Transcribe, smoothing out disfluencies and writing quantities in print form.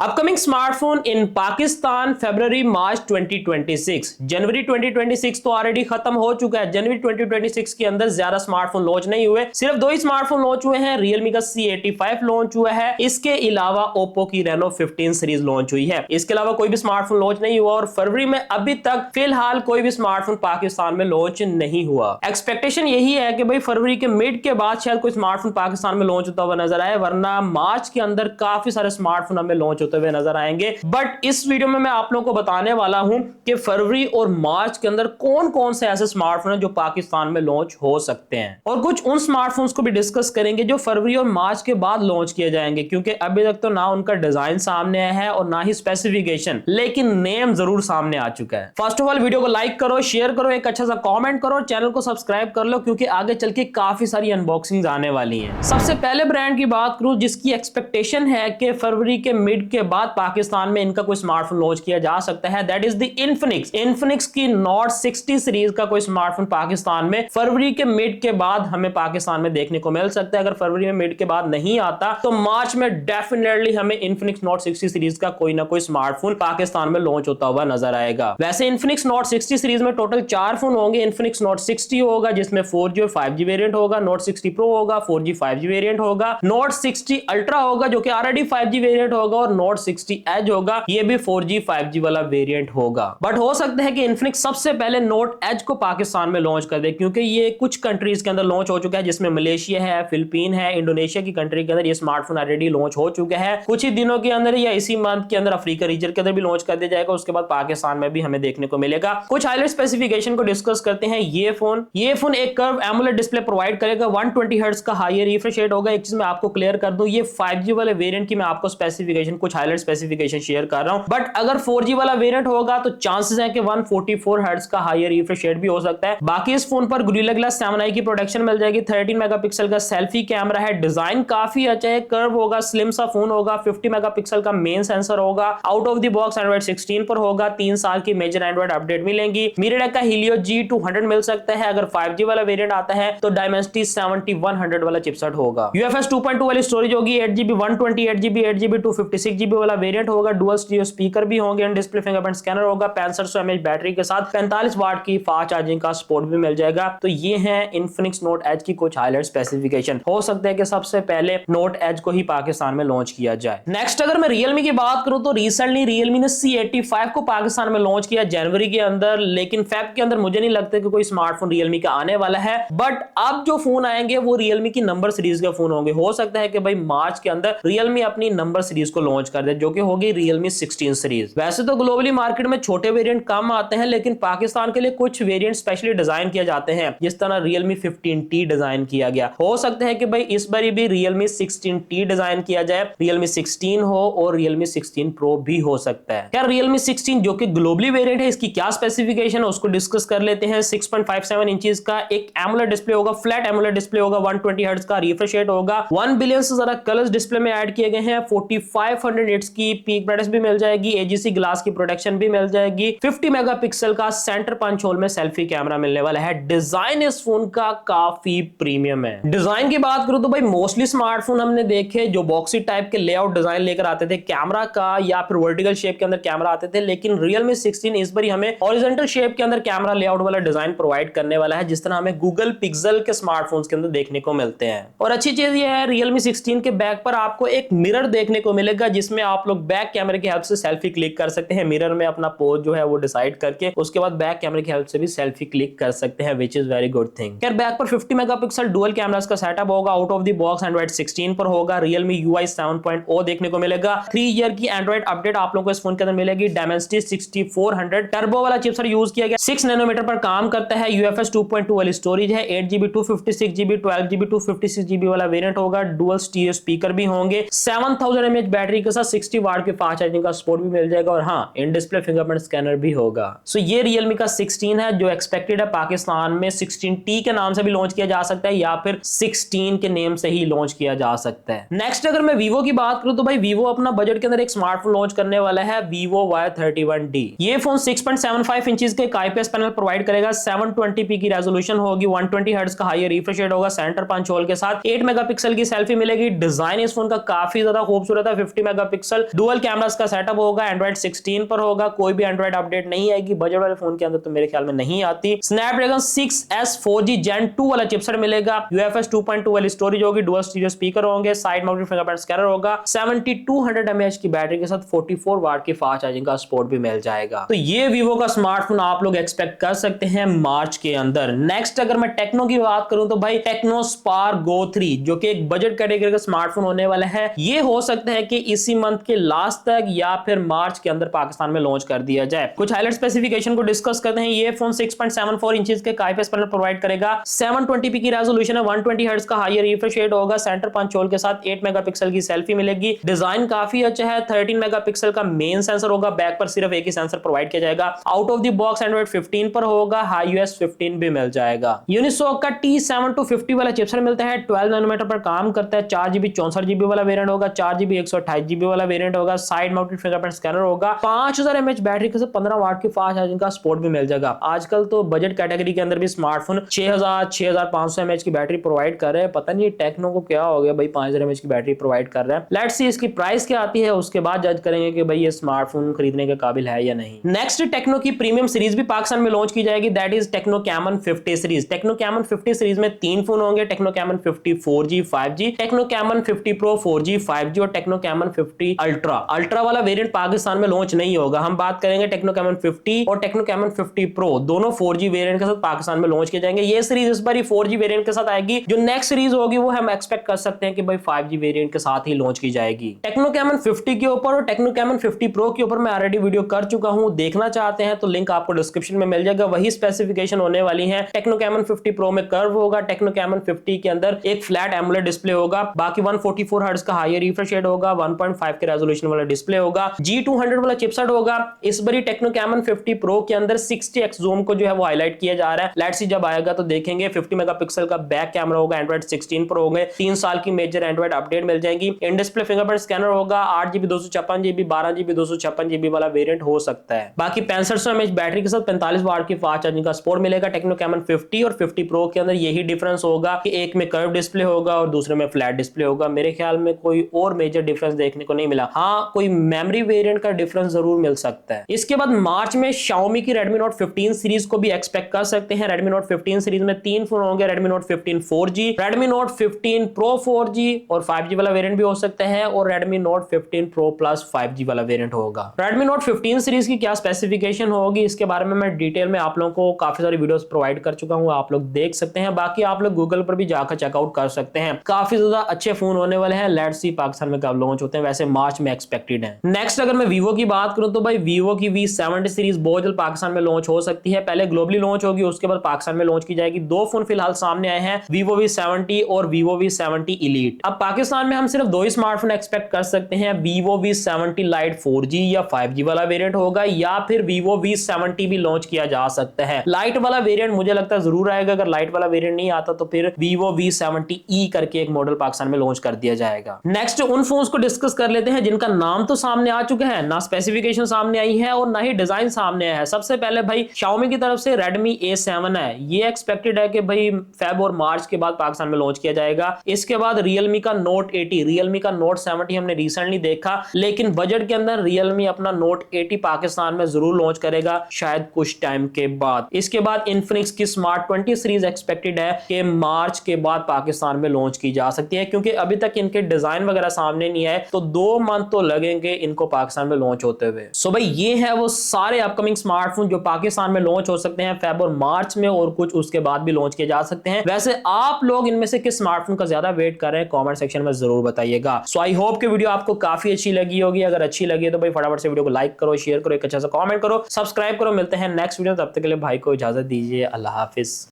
Upcoming smartphone इन पाकिस्तान फरवरी मार्च 2026। जनवरी 2026 तो already खत्म हो चुका है। जनवरी 2026 के अंदर ज्यादा स्मार्टफोन लॉन्च नहीं हुए, सिर्फ दो ही स्मार्टफोन लॉन्च हुए हैं। रियलमी का C85 लॉन्च हुआ है, इसके अलावा ओप्पो की रेनो 15 सीरीज लॉन्च हुई है। इसके अलावा कोई भी स्मार्टफोन लॉन्च नहीं हुआ और फरवरी में अभी तक फिलहाल कोई भी स्मार्टफोन पाकिस्तान में लॉन्च नहीं हुआ। एक्सपेक्टेशन यही है कि भाई फरवरी के मिड के बाद शायद कोई स्मार्टफोन पाकिस्तान में लॉन्च होता हुआ नजर आए, वरना मार्च के अंदर काफी सारे स्मार्टफोन हमें लॉन्च होते हुए नजर आएंगे। बट इस वीडियो में मैं आप लोगों को बताने वाला हूं कि फरवरी और मार्च के अंदर कौन कौन से ऐसे स्मार्टफोन हैं जो पाकिस्तान में लॉन्च हो सकते हैं, और कुछ उन स्मार्टफोन्स को भी डिस्कस करेंगे जो फरवरी और मार्च के बाद लॉन्च किए जाएंगे, क्योंकि अभी तक तो ना उनका डिजाइन सामने आया है और ना ही स्पेसिफिकेशन, लेकिन नेम जरूर सामने आ चुका है। फर्स्ट ऑफ ऑल वीडियो को लाइक करो, शेयर करो, एक अच्छा सा कॉमेंट करो, चैनल को सब्सक्राइब कर लो, क्योंकि आगे चल के काफी सारी अनबॉक्सिंग आने वाली है। सबसे पहले ब्रांड की बात करूं जिसकी एक्सपेक्टेशन है कि फरवरी के मिड के बाद पाकिस्तान में इनका कोई स्मार्टफोन लॉन्च किया जा सकता है, that is the Infinix. Infinix की नोट 60 सीरीज का कोई स्मार्टफोन पाकिस्तान में फरवरी के मिड के बाद हमें पाकिस्तान में देखने को मिल सकता है। अगर फरवरी में मिड के बाद नहीं आता तो मार्च में डेफिनेटली हमें इन्फिनिक्स नोट 60 सीरीज का कोई ना कोई स्मार्टफोन पाकिस्तान में लॉन्च होता हुआ नजर आएगा। वैसे इन्फिनिक्स नोट 60 सीरीज में टोटल 4 फोन होंगे। इन्फिनिक्स नोट 60 होगा जिसमें 4G और 5G वेरिएंट होगा, नोट 60 प्रो होगा, 4G 5G वेरिएंट होगा, नोट 60 अल्ट्रा होगा जो कि ऑलरेडी 5G वेरिएंट होगा, और नोट 60 एज होगा, ये भी 4G 5G वाला वेरिएंट होगा। बट हो सकता है कि इन्फिनिक्स सबसे पहले नोट एज को पाकिस्तान में लॉन्च कर दे, क्योंकि ये कुछ कंट्रीज के अंदर लॉन्च हो चुका है, जिसमें मलेशिया है, फिलीपीन है, इंडोनेशिया की कंट्री के अंदर ये स्मार्टफोन ऑलरेडी लॉन्च हो चुके हैं। कुछ ही दिनों के अंदर या इसी मंथ के अंदर अफ्रीका रीजन के अंदर भी लॉन्च कर दिया जाएगा, उसके बाद पाकिस्तान में भी हमें देखने को मिलेगा। कुछ हाईलाइट स्पेसिफिकेशन को डिस्कस करते हैं। ये फोन एक कर्व एमोलेड डिस्प्ले प्रोवाइड करेगा, 120 हर्ट्ज का हायर रिफ्रेश रेट होगा। एक चीज मैं आपको क्लियर कर दूं, ये 5G वाले वेरिएंट की मैं आपको स्पेसिफिकेशन, कुछ हाईलाइट स्पेसिफिकेशन शेयर कर रहा हूं। बट अगर 4G वाला वेरिएंट होगा तो चांसेस हैं कि 144 हर्ट्ज का हायर रिफ्रेश रेट भी हो सकता है। बाकी इस फोन पर गोरिल्ला ग्लास 7i की प्रोटेक्शन मिल जाएगी, 13 मेगापिक्सल का सेल्फी कैमरा है, डिजाइन काफी अच्छा है, कर्व होगा, स्लिम सा फोन होगा, 50 मेगापिक्सल का मेन सेंसर होगा, out of the box Android 16 पर होगा, 3 साल की मेजर एंड्रॉइड अपडेट मिलेंगी। मिराटेक का Helio G200 मिल सकता है। अगर 5G वाला वेरिएंट आता है तो Dimensity 7100 वाला चिपसेट होगा। UFS 2.2 वाली स्टोरेज होगी, 8GB 128GB 8GB 256GB वाला वेरिएंट होगा, डुअल स्टीरियो स्पीकर भी होंगे, डिस्प्ले फिंगरप्रिंट स्कैनर होगा, 6500 mAh बैटरी के साथ 45 वाट की फास्ट चार्जिंग का सपोर्ट भी मिल जाएगा। तो ये है इन्फिनिक्स नोट एज की कुछ हाईलाइट स्पेसिफिकेशन। हो सकता है कि सबसे पहले नोट एज को ही पाकिस्तान में लॉन्च किया जाए। नेक्स्ट अगर मैं रियलमी की बात करूं तो रिसेंटली रियलमी ने C85 को पाकिस्तान में लॉन्च किया जनवरी के अंदर, लेकिन फेब के अंदर मुझे नहीं लगता कि कोई स्मार्टफोन रियलमी का आने वाला है। बट अब जो फोन आएंगे वो रियलमी की नंबर सीरीज के फोन होंगे। हो सकता है कि भाई मार्च के अंदर रियलमी अपनी नंबर सीरीज को लॉन्च कर दे, जो कि होगी रियलमी 16 सीरीज। वैसे तो ग्लोबली मार्केट में छोटे वेरिएंट कम आते हैं, लेकिन पाकिस्तान के लिए कुछ वेरिएंट स्पेशली डिजाइन किए जाते हैं, जिस तरह रियलमी 15T डिजाइन किया गया। हो सकता है कि भाई इस बार भी रियलमी 16T डिजाइन किया जाए, रियलमी 16 हो और रियलमी 16 प्रो भी हो सकता है। यार रियलमी 16 जो कि ग्लोबली वेरिएंट है, इसकी क्या स्पेसिफिकेशन है उसको डिस्कस कर लेते हैं। 6.57 इंचेस का एक एमोलेड डिस्प्ले होगा, फ्लैट एमोलेड डिस्प्ले होगा, 120 हर्ट्ज का रिफ्रेश रेट होगा, 1 बिलियन से ज्यादा कलर्स डिस्प्ले में ऐड किए गए हैं, 4500 निट्स की पीक ब्राइटनेस भी मिल जाएगी, AGC ग्लास की प्रोटेक्शन भी मिल जाएगी, 50 मेगापिक्सल का सेंटर पंच होल में सेल्फी कैमरा मिलने वाला है। डिजाइन इस फोन का काफी प्रीमियम है। डिजाइन की बात करूं तो भाई मोस्टली स्मार्टफोन हमने देखे जो बॉक्सी टाइप के लेआउट डिजाइन लेकर आते थे कैमरा का, या फिर वर्टिकल शेप के अंदर कैमरा आते थे, लेकिन रियलमी 16 इस बार हमें हॉरिजॉन्टल शेप के अंदर कैमरा लेआउट वाला डिजाइन प्रोवाइड करने वाला है, जिस तरह हमें गूगल पिक्सल के स्मार्टफोन्स के अंदर देखने को मिलते हैं। और अच्छी चीज यह है रियलमी 16 के बैक पर आपको एक मिरर देखने को मिलेगा, जिसमें आप लोग बैक कैमरे की हेल्प से सेल्फी क्लिक कर सकते हैं। मिरर में अपना पोज जो है वो डिसाइड करके उसके बाद बैक कैमरे की हेल्प से भी सेल्फी क्लिक कर सकते हैं, which is very good thing. यार बैक पर 50 मेगापिक्सल डुअल कैमरास का सेटअप होगा, out of the box Android 16 पर होगा, रियलमी UI 7.0 देखने को मिलेगा, 3 ईयर की एंड्रॉइड अपडेट आप लोगों को इस फोन के अंदर मिलेगी, Dimensity 6400 टर्बो वाला चिपसेट यूज किया गया, 6 नैनोमीटर पर काम करता है, UFS 2.2 वाली स्टोरेज है, 8GB 256GB 12GB 256GB वाला वेरिएंट होगा, डुअल स्टीरियो स्पीकर भी होंगे, 7000 mAh बैटरी के साथ 60 वाट की फास्ट चार्जिंग का सपोर्ट भी मिल जाएगा, और हाँ इन डिस्प्ले फिंगरप्रिंट स्कैनर भी होगा। सो ये रियलमी का 16 है जो एक्सपेक्टेड है पाकिस्तान में 16T के नाम से भी लॉन्च किया जा सकता है, या फिर 16 के नेम से ही लॉन्च किया जा सकता है। नेक्स्ट अगर मैं वीवो की बात करूं तो भाई वीवो अपना बजट के अंदर एक स्मार्टफोन लॉन्च करने वाला है, Vivo Y31D। ये फोन 6.75 इंचेस के IPS पैनल प्रोवाइड करेगा, 720p की रेजोल्यूशन होगी, 120 हर्ट्ज का हायर रिफ्रेश रेट होगा, सेंटर पंच होल के साथ 8 मेगापिक्सल की सेल्फी मिलेगी। डिजाइन इस फोन का काफी ज्यादा खूबसूरत है, 50 मेगापिक्सल, डुअल कैमरास का सेटअप होगा, एंड्रॉइड 16 पर होगा, कोई भी एंड्रॉइड अपडेट नहीं आएगी बजट वाले फोन के अंदर तो मेरे ख्याल में नहीं आती। स्नैपड्रैगन 6S 4G Gen 2 वाला चिपसेट मिलेगा, UFS 2.2 वाली स्टोरेज होगी, डुअल स्टीरियो स्पीकर होंगे, साइड माउंटेड फिंगरप्रिंट स्कैनर होगा, 7200 mAh की बैटरी के साथ 44 वाट की फास्ट चार्जिंग का सपोर्ट भी मिल जाएगा। तो ये वीवो का स्मार्टफोन आप लोग एक्सपेक्ट कर सकते हैं मार्च के अंदर। नेक्स्ट अगर मैं टेक्नो की बात करूं तो भाई टेक्नो स्पार्क गो 3 जो कि एक बजट कैटेगरी का स्मार्टफोन होने वाला है, ये हो सकता है कि इसी मंथ के लास्ट तक या फिर मार्च के अंदर पाकिस्तान में लॉन्च कर दिया जाए। कुछ हाईलाइट स्पेसिफिकेशन को डिस्कस करते हैं। ये फोन 6.74 इंचेस के IPS पैनल प्रोवाइड करेगा, 720p की रेजोल्यूशन है, 120 हर्ट्ज का हायर रिफ्रेश रेट होगा, सेंटर पंच होल के साथ 8 मेगापिक्सल की सेल्फी मिलेगी। डिजाइन काफी अच्छा है, 13 मेगापिक्सल का मेन सेंसर होगा, बैक पर सिर्फ एक ही सेंसर प्रोवाइड किया जाएगा। Out of the box Android 15 पर होगा, iOS 15 भी मिल जाएगा। यूनिसॉक का T7-250 वाला चिपसेट मिलता है, 12 नैनोमीटर पर काम करता है, 4GB 64GB वाला वेरिएंट होगा, 4GB 128GB वाला वेरिएंट होगा, साइड माउंटेड फिंगरप्रिंट स्कैनर होगा, 5000 mAh बैटरी के साथ 15 वाट की फास्ट चार्जिंग का सपोर्ट भी मिल जाएगा। आजकल तो बजट कैटेगरी के अंदर भी स्मार्टफोन 6500 mAh की बैटरी प्रोवाइड कर रहे हैं, पता नहीं टेक्नो को क्या हो गया भाई 5000 mAh की बैटरी प्रोवाइड कर रहा है। लेट्स सी इसकी प्राइस क्या आती है, उसके बाद जज करेंगे कि भाई ये स्मार्टफोन खरीदने के काबिल है या नहीं। नेक्स्ट टेक्नो की प्रीमियम सीरीज भी पाकिस्तान में लॉन्च की जाएगी, that is techno caiman 50 series. Techno caiman 50 series में 3 फोन होंगे, techno caiman 50 4G 5G, techno caiman 50 Pro 4G 5G और टेक्नो कैमन 50 अल्ट्रा। अल्ट्रा वाला वेरिएंट पाकिस्तान में लॉन्च नहीं होगा, हम बात करेंगे टेक्नो कैमन 50 और टेक्नो कैमन 50 Pro, दोनों 4G वेरिएंट के साथ पाकिस्तान में लॉन्च किए जाएंगे। ये सीरीज इस बार 4G वेरिएंट के साथ आएगी, जो नेक्स्ट सीरीज होगी वो हम एक्सपेक्ट कर सकते हैं कि भाई 5G वेरिएंट के साथ ही लॉन्च की जाएगी। टेक्नो कैमन 50 के ऊपर और टेक्नो कैमन 50 Pro के ऊपर मैं ऑलरेडी वीडियो कर चुका हूं, देखना चाहते हैं तो लिंक आपको डिस्क्रिप्शन में मिल जाएगा। वही स्पेसिफिकेशन होने वाली है। टेक्नो कैमन 50 Pro में कर्व होगा, टेक्नो कैमन 50 के अंदर एक फ्लैट एमोलेड डिस्प्ले होगा, बाकी 144 हर्ट्ज का हायर रिफ्रेश रेट होगा, 1.5 के रेजोल्यूशन वाला डिस्प्ले होगा, G200 वाला चिपसेट होगा। इस बारी टेक्नो कैमन 50 Pro के अंदर 60x जूम को जो है वो हाईलाइट किया जा रहा है। लेट्स सी जब आएगा तो देखेंगे। 50 मेगापिक्सल का बैक कैमरा होगा, एंड्रॉइड 16 पर होंगे, 3 साल की मेजर एंड्रॉइड अपडेट मिल जाएगी। इन डिस्प्ले फिंगरप्रिंट स्कैनर होगा, 8GB 256GB 12GB 256GB वाला वेरिएंट हो सकता है। बाकी 6500 mAh बैटरी के साथ 45 वाट की फास्ट चार्जिंग का सपोर्ट मिलेगा। टेक्नो कैमन 50 और 50 Pro के अंदर यही डिफरेंस होगा कि एक में कर्व डिस्प्ले होगा और दूसरे में फ्लैट डिस्प्ले होगा। मेरे ख्याल में कोई और मेजर डिफरेंस देखने को नहीं मिला, हाँ कोई मेमोरी वेरिएंट का डिफरेंस जरूर मिल सकता है। इसके बाद मार्च में Xiaomi की Redmi Note 15 सीरीज को भी एक्सपेक्ट कर सकते हैं। Redmi Note 15 सीरीज में 3 फोन होंगे, Redmi Note 15 4G, Redmi Note 15 Pro 4G और 5G वाला वेरिएंट भी हो सकता है, और Redmi Note 15 Pro Plus 5G वाला वेरिएंट होगा। Redmi Note 15 सीरीज की क्या स्पेसिफिकेशन होगी इसके बारे में मैं डिटेल में आप लोगों को काफी सारी वीडियोस प्रोवाइड कर चुका हूं, आप लोग देख सकते हैं। बाकी आप लोग गूगल पर भी जाकर चेकआउट कर सकते हैं, काफी ज्यादा अच्छे फोन होने वाले हैं। लेट्स सी पाकिस्तान में कब लॉन्च होते हैं, वैसे मार्च में एक्सपेक्टेड है। नेक्स्ट अगर मैं वीवो की बात करूं तो भाई वीवो की V70 सीरीज बहुत जल्द पाकिस्तान में लॉन्च हो सकती है। पहले ग्लोबली लॉन्च होगी, उसके बाद पाकिस्तान में लॉन्च की जाएगी। 2 फोन फिलहाल सामने आए हैं, Vivo V70 और Vivo V70 Elite। अब पाकिस्तान में हम सिर्फ 2 ही स्मार्टफोन एक्सपेक्ट कर सकते हैं, Vivo V70 Lite 4G या 5G वाला वेरिएंट होगा, या फिर Vivo V70 भी लॉन्च किया जा सकता है। लाइट वाला वेरिएंट मुझे लगता है जरूर आएगा, अगर लाइट वाला वेरिएंट नहीं आता तो फिर Vivo V70e करके एक मॉडल पाकिस्तान में लॉन्च कर दिया जाएगा। नेक्स्ट उन फोन्स को डिस्कस कर लेते हैं जिनका नाम तो सामने आ चुका है, ना स्पेसिफिकेशन सामने आई है और ना ही डिजाइन सामने आया है। सबसे पहले भाई Xiaomi की तरफ से Redmi A7 है, ये एक्सपेक्टेड है कि भाई फेब और मार्च के बाद पाकिस्तान में लॉन्च किया जाएगा। इसके बाद Realme का Note 80, Realme का Note 70 हमने रिसेंटली देखा, लेकिन बजट के अंदर Realme अपना Note 80 पाकिस्तान में जरूर लॉन्च करेगा शायद कुछ टाइम के बाद। इसके बाद Infinix की Smart 20 सीरीज एक्सपेक्टेड है कि मार्च के बाद पाकिस्तान में लॉन्च की जा सकती है, क्योंकि अभी तक इनके डिजाइन वगैरह सामने नहीं है, तो 2 मंथ तो लगेंगे इनको पाकिस्तान में लॉन्च होते हुए। सो भाई ये है वो सारे अपकमिंग स्मार्टफोन जो पाकिस्तान में लॉन्च हो सकते हैं फेब और मार्च में, और कुछ उसके बाद भी लॉन्च किए जा सकते हैं। वैसे आप लोग इनमें से किस स्मार्टफोन का ज्यादा वेट कर रहे हैं कमेंट सेक्शन में जरूर बताइएगा। सो आई होप कि वीडियो आपको काफी अच्छी लगी होगी। अगर अच्छी लगी तो भाई फटाफट से वीडियो को लाइक करो, शेयर करो, एक अच्छा सा कमेंट करो, सब्सक्राइब करो। मिलते हैं नेक्स्ट वीडियो, तब तक के लिए भाई को इजाजत दीजिए। अल्लाह हाफिज।